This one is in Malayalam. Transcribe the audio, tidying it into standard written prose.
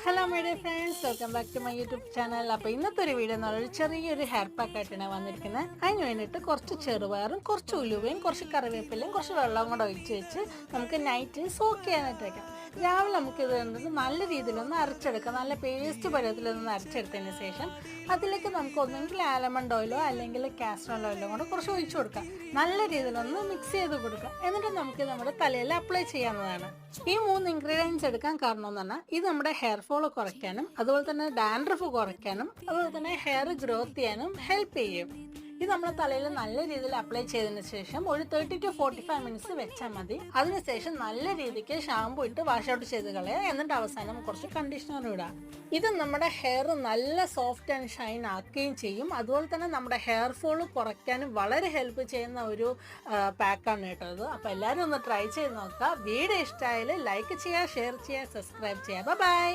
Hello my dear friends, welcome back to my YouTube channel. അപ്പോൾ ഇന്നത്തെ ഒരു വീഡിയോ എന്ന് പറയുന്നത് ചെറിയൊരു ഹെയർ പാക്ക് ആയിട്ടാണ് വന്നിരിക്കുന്നത്. അതിന് വേണ്ടിയിട്ട് കുറച്ച് ചെറുപയറും കുറച്ച് ഉലുവയും കുറച്ച് കറിവേപ്പിലയും കുറച്ച് വെള്ളവും കൂടെ ഒഴിച്ച് വെച്ച് നമുക്ക് നൈറ്റ് സോക്ക് ചെയ്യാനായിട്ട് വയ്ക്കാം. രാവിലെ നമുക്കിത് കണ്ടത് നല്ല രീതിയിലൊന്ന് അരച്ചെടുക്കാം. നല്ല പേസ്റ്റ് പരുവത്തിലൊന്ന് അരച്ചെടുത്തതിന് ശേഷം അതിലേക്ക് നമുക്ക് ഒന്നെങ്കിൽ ആൽമണ്ട് ഓയിലോ അല്ലെങ്കിൽ കാസ്റ്റർ ഓയിലോ കൂടെ കുറച്ച് ഒഴിച്ചു കൊടുക്കാം. നല്ല രീതിയിലൊന്ന് മിക്സ് ചെയ്ത് കൊടുക്കാം. എന്നിട്ട് നമുക്ക് നമ്മുടെ തലയിൽ അപ്ലൈ ചെയ്യാവുന്നതാണ്. ഈ 3 ഇൻഗ്രീഡിയൻസ് എടുക്കാൻ കാരണം എന്ന് പറഞ്ഞാൽ ഇത് നമ്മുടെ ഹെയർ ഫോൾ കുറയ്ക്കാനും അതുപോലെ തന്നെ ഡാൻഡ്രഫ് കുറയ്ക്കാനും അതുപോലെ തന്നെ ഹെയർ ഗ്രോത്ത് ചെയ്യാനും ഹെൽപ്പ് ചെയ്യും. ഇത് നമ്മുടെ തലയിൽ നല്ല രീതിയിൽ അപ്ലൈ ചെയ്തതിന് ശേഷം ഒരു 30 to 45 മിനിറ്റ്സ് വെച്ചാൽ മതി. അതിനുശേഷം നല്ല രീതിക്ക് ഷാമ്പു ഇട്ട് വാഷ് ഔട്ട് ചെയ്ത് കളയുക. എന്നിട്ട് അവസാനം കുറച്ച് കണ്ടീഷണർ ഇടാം. ഇത് നമ്മുടെ ഹെയർ നല്ല സോഫ്റ്റ് ആൻഡ് ഷൈൻ ആക്കുകയും ചെയ്യും. അതുപോലെ തന്നെ നമ്മുടെ ഹെയർ ഫോൾ കുറയ്ക്കാനും വളരെ ഹെൽപ്പ് ചെയ്യുന്ന ഒരു പാക്കാണ് കേട്ടത്. അപ്പോൾ എല്ലാവരും ഒന്ന് ട്രൈ ചെയ്ത് നോക്കുക. വീഡിയോ ഇഷ്ടമായാൽ ലൈക്ക് ചെയ്യുക, ഷെയർ ചെയ്യുക, സബ്സ്ക്രൈബ് ചെയ്യുക. ബൈ.